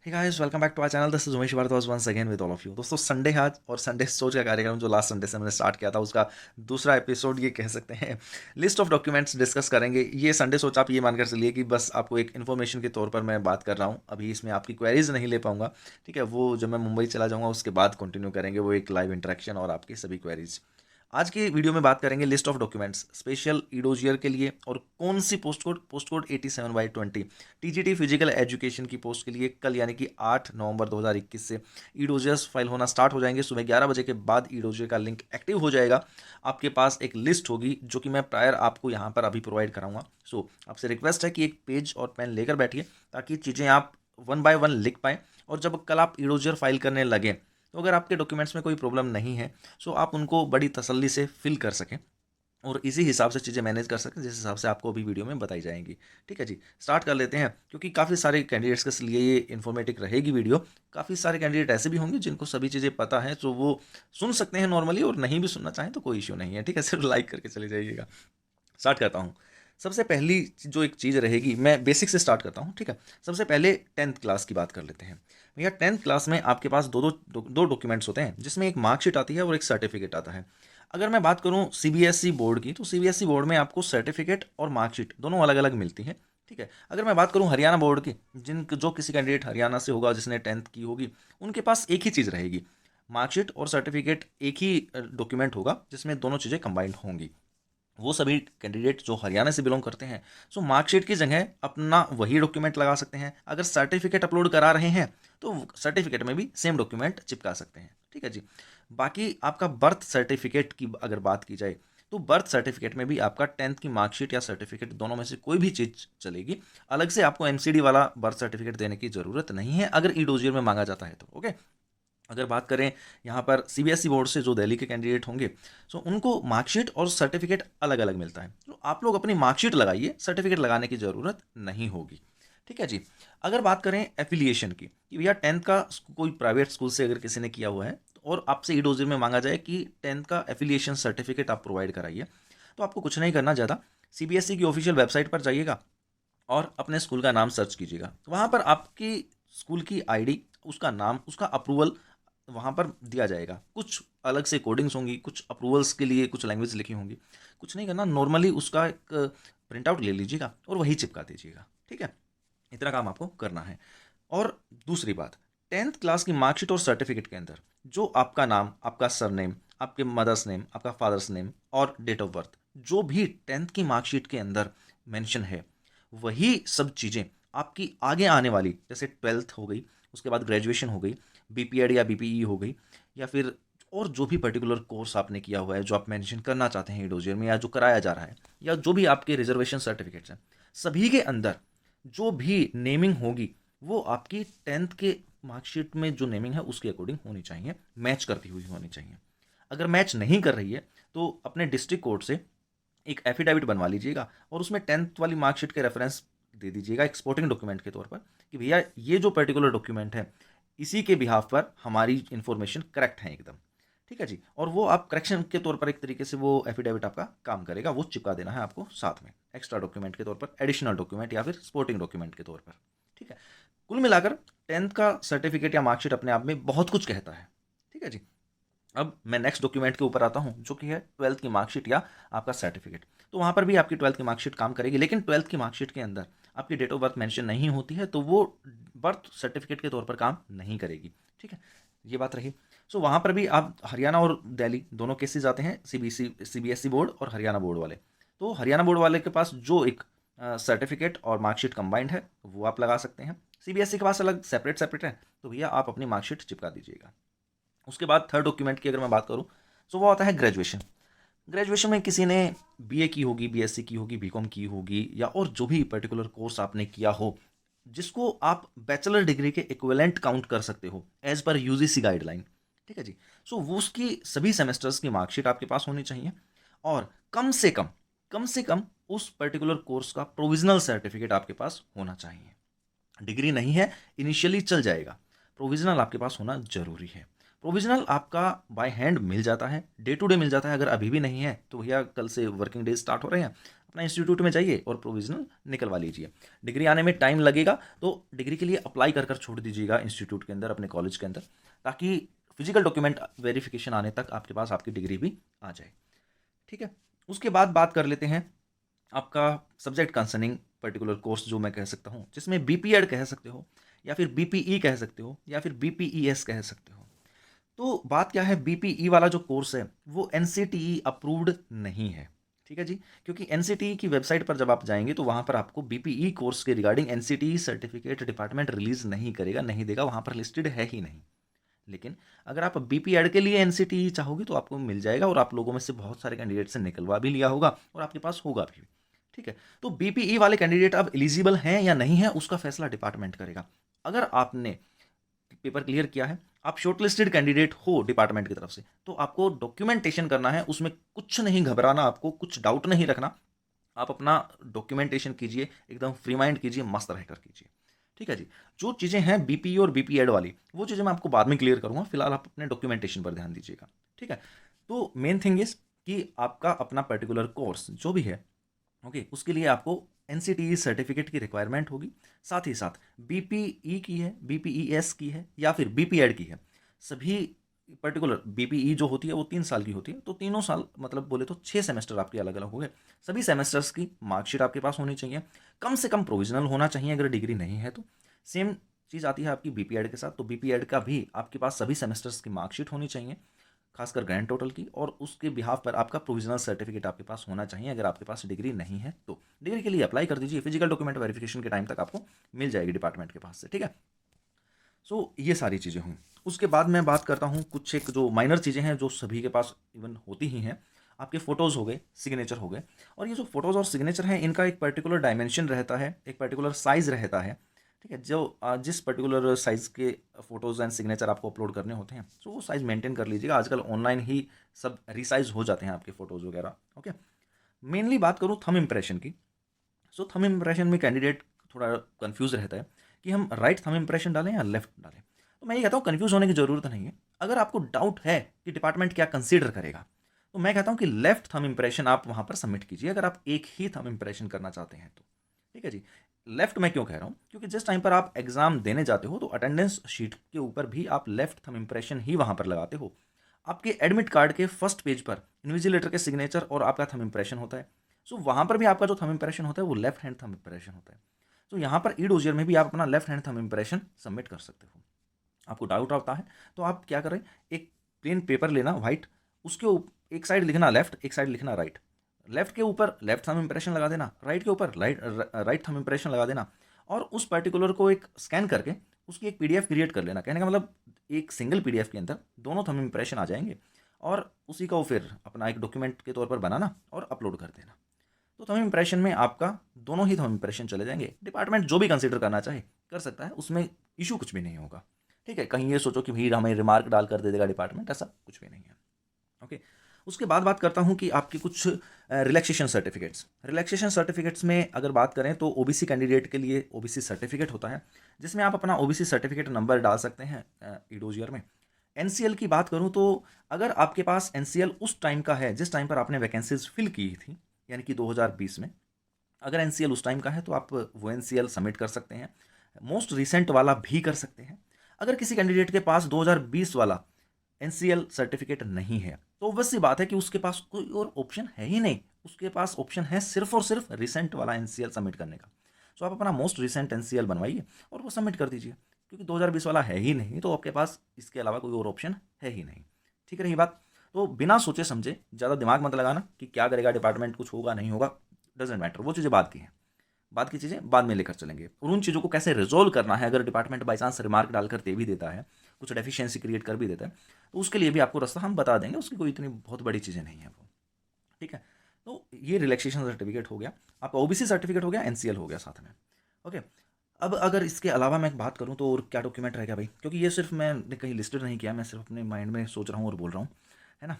Hey guys, welcome back to our channel. This is Umesh Bhardwaj once again with all of you. दोस्तों, Sunday है आज और Sunday सोच का कार्यक्रम जो लास्ट संडे से मैंने स्टार्ट किया था उसका दूसरा एपिसोड ये कह सकते हैं। लिस्ट ऑफ डॉक्यूमेंट्स डिस्कस करेंगे। ये संडे सोच आप ये मानकर चलिए कि बस आपको एक इन्फॉर्मेशन के तौर पर मैं बात कर रहा हूँ। अभी इसमें आपकी क्वेरीज नहीं ले पाऊंगा, ठीक है। वो जब मैं मुंबई चला जाऊँगा उसके बाद कंटिन्यू करेंगे वो एक लाइव इंटरेक्शन और आपकी सभी क्वेरीज। आज की वीडियो में बात करेंगे list of documents special e dossier के लिए और कौन सी post code 87/20 TGT physical education की पोस्ट के लिए कल यानी कि 8 नवंबर 2021 से ईडोजियर्स फाइल होना स्टार्ट हो जाएंगे। सुबह 11 बजे के बाद ईडोजियर का लिंक एक्टिव हो जाएगा। आपके पास एक लिस्ट होगी जो कि मैं प्रायर आपको यहाँ पर अभी प्रोवाइड कराऊंगा। आपसे रिक्वेस्ट है कि एक पेज और पेन लेकर बैठिए ताकि चीज़ें आप वन बाय वन लिख पाएँ। और जब कल आप ईडोजियर फाइल करने लगें तो अगर आपके डॉक्यूमेंट्स में कोई प्रॉब्लम नहीं है आप उनको बड़ी तसल्ली से फिल कर सकें और इसी हिसाब से चीज़ें मैनेज कर सकें जिस हिसाब से आपको अभी वीडियो में बताई जाएंगी। ठीक है जी, स्टार्ट कर लेते हैं क्योंकि काफ़ी सारे कैंडिडेट्स के लिए ये इन्फॉर्मेटिव रहेगी वीडियो। काफ़ी सारे कैंडिडेट ऐसे भी होंगे जिनको सभी चीज़ें पता हैं तो वो सुन सकते हैं नॉर्मली, और नहीं भी सुनना चाहें तो कोई इश्यू नहीं है, ठीक है। सिर्फ लाइक करके चले जाइएगा। स्टार्ट करता हूँ। सबसे पहली जो एक चीज़ रहेगी, मैं बेसिक से स्टार्ट करता हूँ, ठीक है। सबसे पहले 10th क्लास की बात कर लेते हैं। भैया 10th क्लास में आपके पास दो डॉक्यूमेंट्स होते हैं जिसमें एक मार्कशीट आती है और एक सर्टिफिकेट आता है। अगर मैं बात करूँ सीबीएसई बोर्ड की तो सीबीएसई बोर्ड में आपको सर्टिफिकेट और मार्कशीट दोनों अलग अलग मिलती हैं, ठीक है। अगर मैं बात करूँ हरियाणा बोर्ड की, जो किसी कैंडिडेट हरियाणा से होगा जिसने 10th की होगी उनके पास एक ही चीज़ रहेगी, मार्कशीट और सर्टिफिकेट एक ही डॉक्यूमेंट होगा जिसमें दोनों चीज़ें कंबाइंड होंगी। वो सभी कैंडिडेट जो हरियाणा से बिलोंग करते हैं मार्कशीट की जगह अपना वही डॉक्यूमेंट लगा सकते हैं। अगर सर्टिफिकेट अपलोड करा रहे हैं तो सर्टिफिकेट में भी सेम डॉक्यूमेंट चिपका सकते हैं, ठीक है जी। बाकी आपका बर्थ सर्टिफिकेट की अगर बात की जाए तो बर्थ सर्टिफिकेट में भी आपका 10th की मार्कशीट या सर्टिफिकेट दोनों में से कोई भी चीज़ चलेगी। अलग से आपको एमसीडी वाला बर्थ सर्टिफिकेट देने की ज़रूरत नहीं है अगर ई डोजियर में मांगा जाता है तो, ओके। अगर बात करें यहाँ पर सीबीएसई बोर्ड से जो दिल्ली के कैंडिडेट होंगे उनको मार्कशीट और सर्टिफिकेट अलग अलग मिलता है। तो आप लोग अपनी मार्कशीट लगाइए, सर्टिफिकेट लगाने की ज़रूरत नहीं होगी, ठीक है जी। अगर बात करें एफिलिएशन की कि भैया 10th का कोई प्राइवेट स्कूल से अगर किसी ने किया हुआ है और आपसे ई डोजियर में मांगा जाए कि 10th का एफिलिएशन सर्टिफिकेट आप प्रोवाइड कराइए, तो आपको कुछ नहीं करना ज़्यादा। सीबीएसई की ऑफिशियल वेबसाइट पर जाइएगा और अपने स्कूल का नाम सर्च कीजिएगा। तो वहाँ पर आपकी स्कूल की आईडी, उसका नाम, उसका अप्रूवल वहाँ पर दिया जाएगा। कुछ अलग से कोडिंग्स होंगी, कुछ अप्रूवल्स के लिए कुछ लैंग्वेज लिखी होंगी। कुछ नहीं करना, नॉर्मली उसका एक प्रिंट आउट ले लीजिएगा और वही चिपका दीजिएगा, ठीक है। इतना काम आपको करना है। और दूसरी बात, 10th क्लास की मार्कशीट और सर्टिफिकेट के अंदर जो आपका नाम, आपका सरनेम, आपके मदर्स नेम, आपका फादर्स नेम और डेट ऑफ बर्थ जो भी 10th की मार्कशीट के अंदर मेंशन है, वही सब चीज़ें आपकी आगे आने वाली, जैसे 12th हो गई, उसके बाद ग्रेजुएशन हो गई, बीपीएड या बीपीई हो गई, या फिर और जो भी पर्टिकुलर कोर्स आपने किया हुआ है जो आप मेंशन करना चाहते हैं डोजियर में या जो कराया जा रहा है, या जो भी आपके रिजर्वेशन सर्टिफिकेट्स हैं, सभी के अंदर जो भी नेमिंग होगी वो आपकी 10th के मार्कशीट में जो नेमिंग है उसके अकॉर्डिंग होनी चाहिए, मैच करती हुई होनी चाहिए। अगर मैच नहीं कर रही है तो अपने डिस्ट्रिक्ट कोर्ट से एक एफिडेविट बनवा लीजिएगा और उसमें 10th वाली मार्कशीट के रेफरेंस दे दीजिएगा एक्सपोर्टिंग डॉक्यूमेंट के तौर पर कि भैया ये जो पर्टिकुलर डॉक्यूमेंट है इसी के बिहाफ पर हमारी इन्फॉर्मेशन करेक्ट है एकदम, ठीक है जी। और वो आप करेक्शन के तौर पर एक तरीके से वो एफिडेविट आपका काम करेगा, वो चिपका देना है आपको साथ में एक्स्ट्रा डॉक्यूमेंट के तौर पर, एडिशनल डॉक्यूमेंट या फिर स्पोर्टिंग डॉक्यूमेंट के तौर पर, ठीक है। कुल मिलाकर 10th का सर्टिफिकेट या मार्कशीट अपने आप में बहुत कुछ कहता है, ठीक है जी। अब मैं नेक्स्ट डॉक्यूमेंट के ऊपर आता हूँ जो कि है 12th की मार्कशीट या आपका सर्टिफिकेट। तो वहाँ पर भी आपकी 12th की मार्कशीट काम करेगी, लेकिन 12th की मार्कशीट के अंदर आपकी डेट ऑफ बर्थ मेंशन नहीं होती है तो वो बर्थ सर्टिफिकेट के तौर पर काम नहीं करेगी, ठीक है। ये बात रही। वहाँ पर भी आप हरियाणा और दिल्ली दोनों केसेस आते हैं, सीबीएसई बोर्ड और हरियाणा बोर्ड वाले। तो हरियाणा बोर्ड वाले के पास जो एक सर्टिफिकेट और मार्कशीट कंबाइंड है वो आप लगा सकते हैं। सीबीएसई के पास अलग सेपरेट सेपरेट है, तो भैया आप अपनी मार्कशीट चिपका दीजिएगा। उसके बाद थर्ड डॉक्यूमेंट की अगर मैं बात करूँ वो आता है ग्रेजुएशन। ग्रेजुएशन में किसी ने बीए की होगी, बीएससी की होगी, बीकॉम की होगी, या और जो भी पर्टिकुलर कोर्स आपने किया हो जिसको आप बैचलर डिग्री के इक्विवेलेंट काउंट कर सकते हो एज पर यूजीसी गाइडलाइन, ठीक है जी। वो उसकी सभी सेमेस्टर्स की मार्कशीट आपके पास होनी चाहिए और कम से कम उस पर्टिकुलर कोर्स का प्रोविजनल सर्टिफिकेट आपके पास होना चाहिए। डिग्री नहीं है, इनिशियली चल जाएगा, प्रोविजनल आपके पास होना जरूरी है। प्रोविजनल आपका बाय हैंड मिल जाता है, डे टू डे मिल जाता है। अगर अभी भी नहीं है तो भैया कल से वर्किंग डेज स्टार्ट हो रहे हैं, अपना इंस्टीट्यूट में जाइए और प्रोविजनल निकलवा लीजिए। डिग्री आने में टाइम लगेगा तो डिग्री के लिए अप्लाई कर कर छोड़ दीजिएगा इंस्टीट्यूट के अंदर, अपने कॉलेज के अंदर, ताकि फिजिकल डॉक्यूमेंट वेरिफिकेशन आने तक आपके पास आपकी डिग्री भी आ जाए। ठीक है, उसके बाद बात कर लेते हैं आपका सब्जेक्ट कंसर्निंग पर्टिकुलर कोर्स, जो मैं कह सकता हूँ, जिसमें बीपीएड कह सकते हो या फिर बीपीई कह सकते हो या फिर बीपीईएस कह सकते हो। तो बात क्या है, बीपीई वाला जो कोर्स है वो एनसीटीई अप्रूव्ड नहीं है। ठीक है जी, क्योंकि एनसीटीई की वेबसाइट पर जब आप जाएंगे तो वहाँ पर आपको बीपीई कोर्स के regarding NCTE certificate department release नहीं करेगा, नहीं देगा, वहाँ पर लिस्टेड है ही नहीं। लेकिन अगर आप बीपीएड के लिए एनसीटीई चाहोगे तो आपको मिल जाएगा, और आप लोगों में से बहुत सारे कैंडिडेट से निकलवा भी लिया होगा और आपके पास होगा भी। ठीक है, तो बीपीई वाले कैंडिडेट अब एलिजिबल हैं या नहीं है उसका फैसला डिपार्टमेंट करेगा। अगर आपने पेपर क्लियर किया है, आप शॉर्टलिस्टेड कैंडिडेट हो डिपार्टमेंट की तरफ से, तो आपको डॉक्यूमेंटेशन करना है, उसमें कुछ नहीं घबराना, आपको कुछ डाउट नहीं रखना। आप अपना डॉक्यूमेंटेशन कीजिए, एकदम फ्री माइंड कीजिए, मस्त रहकर कीजिए। ठीक है जी, जो चीज़ें हैं बीपीई और बीपीएड वाली, वो चीज़ें मैं आपको बाद में क्लियर करूंगा, फिलहाल आप अपने डॉक्यूमेंटेशन पर ध्यान दीजिएगा। ठीक है, तो मेन थिंग इज कि आपका अपना पर्टिकुलर कोर्स जो भी है, ओके, उसके लिए आपको एनसीटीई सर्टिफिकेट की रिक्वायरमेंट होगी, साथ ही साथ बीपीई की है, बीपीईएस की है या फिर बीपीएड की है। सभी पर्टिकुलर बीपीई जो होती है वो 3 साल की होती है, तो तीनों साल मतलब बोले तो 6 सेमेस्टर आपके अलग अलग हो गए। सभी सेमेस्टर्स की मार्कशीट आपके पास होनी चाहिए, कम से कम प्रोविजनल होना चाहिए अगर डिग्री नहीं है तो। सेम चीज़ आती है आपकी बीपीएड के साथ, तो बीपीएड का भी आपके पास सभी सेमेस्टर्स की मार्कशीट होनी चाहिए, खासकर ग्रैंड टोटल की, और उसके बिहाफ पर आपका प्रोविजनल सर्टिफिकेट आपके पास होना चाहिए अगर आपके पास डिग्री नहीं है तो। डिग्री के लिए अप्लाई कर दीजिए, फिजिकल डॉक्यूमेंट वेरिफिकेशन के टाइम तक आपको मिल जाएगी डिपार्टमेंट के पास से। ठीक है, सो ये सारी चीज़ें हुई। उसके बाद मैं बात करता हूँ कुछ एक जो माइनर चीज़ें हैं जो सभी के पास इवन होती ही हैं। आपके फ़ोटोज़ हो गए, सिग्नेचर हो गए, और ये जो फ़ोटोज़ और सिग्नेचर हैं इनका एक पर्टिकुलर डायमेंशन रहता है, एक पर्टिकुलर साइज़ रहता है। ठीक है, जो जिस पर्टिकुलर साइज़ के फ़ोटोज़ एंड सिग्नेचर आपको अपलोड करने होते हैं, तो वो साइज़ मेंटेन कर लीजिएगा। आजकल ऑनलाइन ही सब रिसाइज़ हो जाते हैं आपके फ़ोटोज़ वगैरह। ओके, मेनली बात करूँ थंब इम्प्रेशन की, सो थंब इम्प्रेशन में कैंडिडेट थोड़ा कंफ्यूज रहता है कि हम राइट थंब इम्प्रेशन डालें या लेफ्ट डालें। तो मैं ये कहता हूँ कंफ्यूज होने की ज़रूरत नहीं है। अगर आपको डाउट है कि डिपार्टमेंट क्या कंसीडर करेगा, तो मैं कहता हूँ कि लेफ्ट थंब इम्प्रेशन आप वहाँ पर सबमिट कीजिए, अगर आप एक ही थंब इम्प्रेशन करना चाहते हैं तो। ठीक है जी, लेफ्ट मैं क्यों कह रहा हूँ, क्योंकि जिस टाइम पर आप एग्जाम देने जाते हो तो अटेंडेंस शीट के ऊपर भी आप लेफ्ट थंब इम्प्रेशन ही वहाँ पर लगाते हो। आपके एडमिट कार्ड के फर्स्ट पेज पर इन्विजिलेटर के सिग्नेचर और आपका थंब इम्प्रेशन होता है, सो वहाँ पर भी आपका जो थंब इम्प्रेशन होता है वो लेफ्ट हैंड थंब इम्प्रेशन होता है। तो यहाँ पर ई डोजियर में भी आप अपना left hand thumb impression submit कर सकते हो। आपको डाउट आता है तो आप क्या करें, एक प्लेन पेपर लेना वाइट, उसके एक साइड लिखना लेफ्ट, एक साइड लिखना राइट। लेफ्ट के ऊपर लेफ्ट थंब इम्प्रेशन लगा देना, राइट के ऊपर राइट थंब इम्प्रेशन लगा देना, और उस पर्टिकुलर को एक स्कैन करके उसकी एक पीडीएफ क्रिएट कर लेना। कहने का मतलब एक सिंगल पीडीएफ के अंदर दोनों थंब इम्प्रेशन आ जाएंगे, और उसी को फिर अपना एक डॉक्यूमेंट के तौर पर बनाना और अपलोड कर देना। तो थंब इम्प्रेशन में आपका दोनों ही थंब इम्प्रेशन चले जाएंगे। डिपार्टमेंट जो भी कंसीडर करना चाहे कर सकता है, उसमें इशू कुछ भी नहीं होगा। ठीक है, कहीं ये सोचो कि भाई हमें रिमार्क डाल कर दे देगा डिपार्टमेंट, ऐसा कुछ भी नहीं है। ओके, उसके बाद बात करता हूँ कि आपकी कुछ रिलैक्सेशन सर्टिफिकेट्स में अगर बात करें तो ओबीसी कैंडिडेट के लिए ओबीसी सर्टिफिकेट होता है, जिसमें आप अपना ओबीसी सर्टिफिकेट नंबर डाल सकते हैं ईडोजियर में। एनसीएल की बात करूँ तो अगर आपके पास एनसीएल उस टाइम का है जिस टाइम पर आपने वैकेंसीज फिल की थी, यानी कि 2020 में, अगर एनसीएल उस टाइम का है तो आप वो एनसीएल सबमिट कर सकते हैं। मोस्ट रिसेंट वाला भी कर सकते हैं। अगर किसी कैंडिडेट के पास 2020 वाला एनसीएल सर्टिफिकेट नहीं है तो बस सी बात है कि उसके पास कोई और ऑप्शन है ही नहीं, उसके पास ऑप्शन है सिर्फ और सिर्फ रिसेंट वाला एनसीएल सबमिट करने का। सो आप अपना मोस्ट रिसेंट एनसीएल बनवाइए और वो सबमिट कर दीजिए, क्योंकि 2020 वाला है ही नहीं तो आपके पास इसके अलावा कोई और ऑप्शन है ही नहीं। ठीक रही बात, तो बिना सोचे समझे ज़्यादा दिमाग मत लगाना कि क्या करेगा डिपार्टमेंट, कुछ होगा नहीं होगा, डजेंट मैटर, वो चीज़ें बात की हैं, बाद की चीज़ें बाद में लेकर चलेंगे। और उन चीज़ों को कैसे रिजोल्व करना है, अगर डिपार्टमेंट बाई चांस रिमार्क डालकर दे भी देता है, कुछ डेफिशिएंसी क्रिएट कर भी देता है, तो उसके लिए भी आपको रास्ता हम बता देंगे, उसकी कोई इतनी बहुत बड़ी चीज़ें नहीं है वो। ठीक है, तो ये रिलैक्सेशन सर्टिफिकेट हो गया, आपका ओबीसी सर्टिफिकेट हो गया, एनसीएल हो गया साथ में। ओके, अब अगर इसके अलावा मैं बात करूँ तो और क्या डॉक्यूमेंट रह गया भाई, क्योंकि ये सिर्फ मैंने कहीं लिस्टेड नहीं किया, मैं सिर्फ अपने माइंड में सोच रहा हूँ और बोल रहा हूँ, है ना।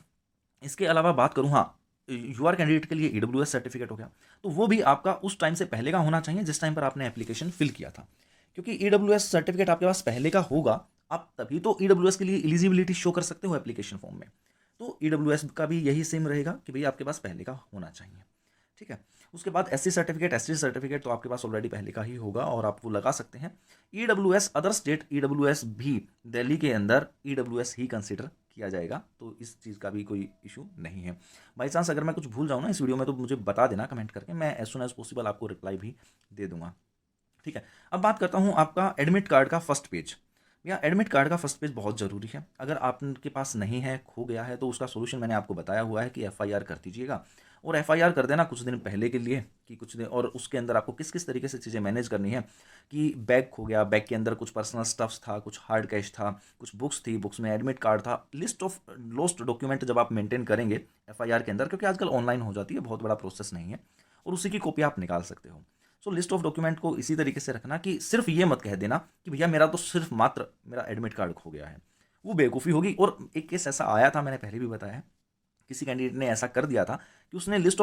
इसके अलावा बात करूँ, हाँ, यूआर कैंडिडेट के लिए ईडब्ल्यूएस सर्टिफिकेट हो गया, तो वो भी आपका उस टाइम से पहले का होना चाहिए जिस टाइम पर आपने एप्लीकेशन फिल किया था, क्योंकि ईडब्ल्यूएस सर्टिफिकेट आपके पास पहले का होगा, आप तभी तो ईडब्ल्यूएस के लिए एलिजिबिलिटी शो कर सकते हो एप्लीकेशन फॉर्म में। तो ईडब्ल्यूएस का भी यही सेम रहेगा कि भाई आपके पास पहले का होना चाहिए। ठीक है, उसके बाद एससी सर्टिफिकेट, एसटी सर्टिफिकेट तो आपके पास ऑलरेडी पहले का ही होगा और आप वो लगा सकते हैं। ईडब्ल्यूएस, अदर स्टेट ईडब्ल्यूएस भी दिल्ली के अंदर ईडब्ल्यूएस ही कंसिडर किया जाएगा, तो इस चीज़ का भी कोई इशू नहीं है। बाई चांस अगर मैं कुछ भूल जाऊँ ना इस वीडियो में तो मुझे बता देना कमेंट करके, मैं एज सुन एज पॉसिबल आपको रिप्लाई भी दे दूंगा। ठीक है, अब बात करता हूँ आपका एडमिट कार्ड का फर्स्ट पेज। या एडमिट कार्ड का फर्स्ट पेज बहुत ज़रूरी है। अगर आपके पास नहीं है, खो गया है, तो उसका सोल्यूशन मैंने आपको बताया हुआ है कि एफआईआर कर दीजिएगा। और एफआईआर कर देना कुछ दिन पहले के लिए, कि कुछ दिन, और उसके अंदर आपको किस किस तरीके से चीज़ें मैनेज करनी है। कि बैग खो गया, बैग के अंदर कुछ पर्सनल स्टफ्स था, कुछ हार्ड कैश था, कुछ बुक्स थी, बुक्स में एडमिट कार्ड था। लिस्ट ऑफ लॉस्ट डॉक्यूमेंट जब आप मेंटेन करेंगे एफआईआर के अंदर, क्योंकि आजकल ऑनलाइन हो जाती है, बहुत बड़ा प्रोसेस नहीं है, और उसी की कॉपी आप निकाल सकते हो। सो लिस्ट ऑफ डॉक्यूमेंट को इसी तरीके से रखना कि सिर्फ ये मत कह देना कि भैया मेरा तो सिर्फ मात्र मेरा एडमिट कार्ड खो गया है, वो बेवकूफ़ी होगी। और एक केस ऐसा आया था, मैंने पहले भी बताया है, किसी कैंडिडेट ने ऐसा कर दिया था कि उसने लिस्ट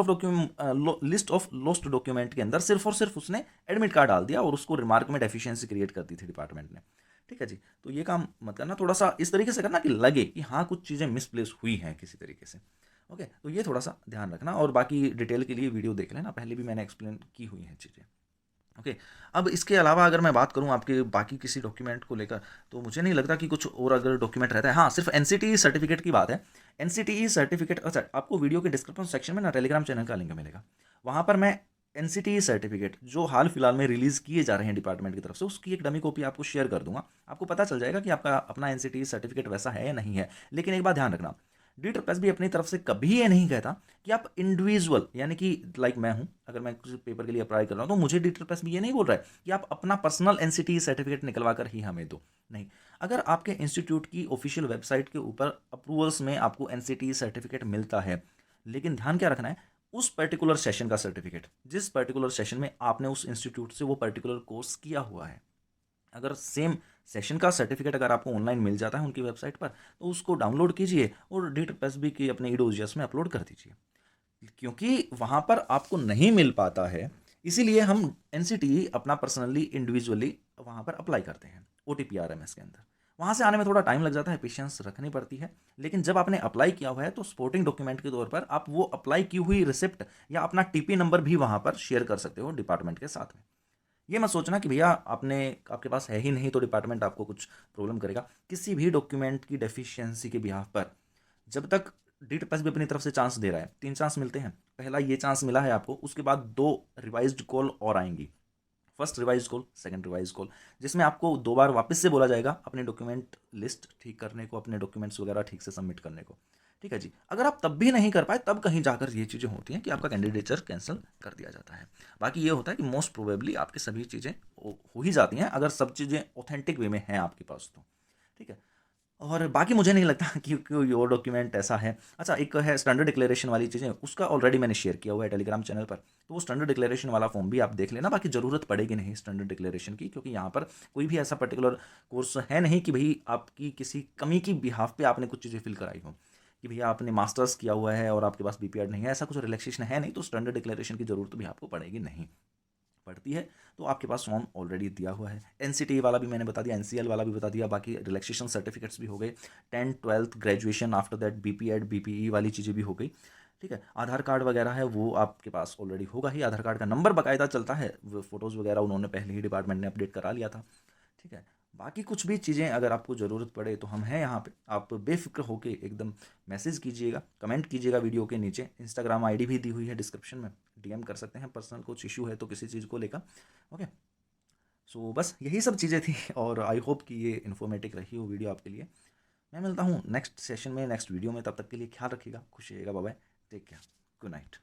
ऑफ लॉस्ट डॉक्यूमेंट के अंदर सिर्फ और सिर्फ उसने एडमिट कार्ड डाल दिया और उसको रिमार्क में डेफिशिएंसी क्रिएट कर दी थी डिपार्टमेंट ने। ठीक है जी, तो ये काम मत करना, थोड़ा सा इस तरीके से करना कि लगे कि हाँ कुछ चीज़ें मिसप्लेस हुई हैं किसी तरीके से। ओके, तो ये थोड़ा सा ध्यान रखना, और बाकी डिटेल के लिए वीडियो देख लेना, पहले भी मैंने एक्सप्लेन की हुई हैं चीज़ें। ओके, अब इसके अलावा अगर मैं बात करूं आपके बाकी किसी डॉक्यूमेंट को लेकर, तो मुझे नहीं लगता कि कुछ और अगर डॉक्यूमेंट रहता है। हाँ, सिर्फ एनसीटीई सर्टिफिकेट की बात है। एनसीटीई सर्टिफिकेट, अच्छा, आपको वीडियो के डिस्क्रिप्शन सेक्शन में ना टेलीग्राम चैनल का लिंक मिलेगा, वहाँ पर मैं एनसीटीई सर्टिफिकेट जो हाल फिलहाल में रिलीज़ किए जा रहे हैं डिपार्टमेंट की तरफ से, उसकी एक डमी कॉपी आपको शेयर कर दूंगा। आपको पता चल जाएगा कि आपका अपना एनसीटीई सर्टिफिकेट वैसा है या नहीं है। लेकिन एक बात ध्यान रखना, DSSS भी अपनी तरफ से कभी ये नहीं कहता कि आप इंडिविजुअल, यानी कि लाइक मैं हूं, अगर मैं किसी पेपर के लिए अप्लाई कर रहा हूं तो मुझे DSSS भी ये नहीं बोल रहा है कि आप अपना पर्सनल एनसीटी सर्टिफिकेट निकलवा कर ही हमें दो। नहीं, अगर आपके इंस्टीट्यूट की ऑफिशियल वेबसाइट के ऊपर अप्रूवल्स में आपको एनसीटी सर्टिफिकेट मिलता है, लेकिन ध्यान क्या रखना है, उस पर्टिकुलर सेशन का सर्टिफिकेट, जिस पर्टिकुलर सेशन में आपने उस इंस्टीट्यूट से वो पर्टिकुलर कोर्स किया हुआ है। अगर सेम सेशन का सर्टिफिकेट अगर आपको ऑनलाइन मिल जाता है उनकी वेबसाइट पर, तो उसको डाउनलोड कीजिए और DSSS भी की अपने ईडोजीएस में अपलोड कर दीजिए, क्योंकि वहाँ पर आपको नहीं मिल पाता है। इसीलिए हम एनसीटी अपना पर्सनली इंडिविजुअली वहाँ पर अप्लाई करते हैं OTPRMS के अंदर। वहाँ से आने में थोड़ा टाइम लग जाता है, पेशेंस रखनी पड़ती है, लेकिन जब आपने अप्लाई किया हुआ है तो सपोर्टिंग डॉक्यूमेंट के तौर पर आप वो अप्लाई की हुई रिसिप्ट या अपना TP नंबर भी वहाँ पर शेयर कर सकते हो डिपार्टमेंट के साथ में। ये मत सोचना कि भैया आपके पास है ही नहीं तो डिपार्टमेंट आपको कुछ प्रॉब्लम करेगा। किसी भी डॉक्यूमेंट की डेफिशिएंसी के बिहाफ पर जब तक DSSS भी अपनी तरफ से चांस दे रहा है, 3 चांस मिलते हैं। पहला ये चांस मिला है आपको, उसके बाद 2 रिवाइज्ड कॉल और आएंगी। First revise call, second revise call, जिसमें आपको 2 बार वापस से बोला जाएगा अपने डॉक्यूमेंट लिस्ट ठीक करने को, अपने डॉक्यूमेंट्स वगैरह ठीक से सबमिट करने को। ठीक है जी, अगर आप तब भी नहीं कर पाए, तब कहीं जाकर ये चीज़ें होती हैं कि आपका कैंडिडेचर कैंसिल कर दिया जाता है। बाकी ये होता है कि मोस्ट प्रोबेबली आपकी सभी चीज़ें हो ही जाती हैं, अगर सब चीज़ें ऑथेंटिक वे में हैं आपके पास तो। ठीक है, और बाकी मुझे नहीं लगता कि कोई और डॉक्यूमेंट ऐसा है। अच्छा, एक है स्टैंडर्ड डिक्लेरेशन वाली चीज़ें, उसका ऑलरेडी मैंने शेयर किया हुआ है टेलीग्राम चैनल पर, तो वो स्टैंडर्ड डिक्लेरेशन वाला फॉर्म भी आप देख लेना। बाकी ज़रूरत पड़ेगी नहीं स्टैंडर्ड डिक्लेरेशन की, क्योंकि यहाँ पर कोई भी ऐसा पर्टिकुलर कोर्स है नहीं कि भाई आपकी किसी कमी की बिहाफ पे आपने कुछ चीज़ें फिल कराई हो, कि भैया आपने मास्टर्स किया हुआ है और आपके पास BPED नहीं है, ऐसा कुछ रिलैक्सेशन है नहीं, तो स्टैंडर्ड डिक्लेरेशन की ज़रूरत भी आपको पड़ेगी नहीं। पड़ती है तो आपके पास फॉर्म ऑलरेडी दिया हुआ है। एनसीटी वाला भी मैंने बता दिया, NCL वाला भी बता दिया, बाकी रिलैक्सेशन सर्टिफिकेट्स भी हो गए, 10th 12th graduation, after that BPED BPE वाली चीज़ें भी हो गई। ठीक है, आधार कार्ड वगैरह है वो आपके पास ऑलरेडी होगा ही, आधार कार्ड का नंबर बाकायदा चलता है, फोटोज़ वगैरह उन्होंने पहले ही डिपार्टमेंट ने अपडेट करा लिया था। ठीक है, बाकी कुछ भी चीज़ें अगर आपको ज़रूरत पड़े तो हम हैं यहाँ पे, आप बेफिक्र होके एकदम मैसेज कीजिएगा, कमेंट कीजिएगा वीडियो के नीचे। इंस्टाग्राम ID भी दी हुई है डिस्क्रिप्शन में, DM कर सकते हैं पर्सनल, कुछ इशू है तो किसी चीज़ को लेकर। ओके, सो बस यही सब चीज़ें थी, और आई होप कि ये इन्फॉर्मेटिव रही हो वीडियो आपके लिए। मैं मिलता हूँ नेक्स्ट सेशन में, नेक्स्ट वीडियो में, तब तक के लिए ख्याल रखिएगा, खुश रहिएगा, bye bye, take care, good night.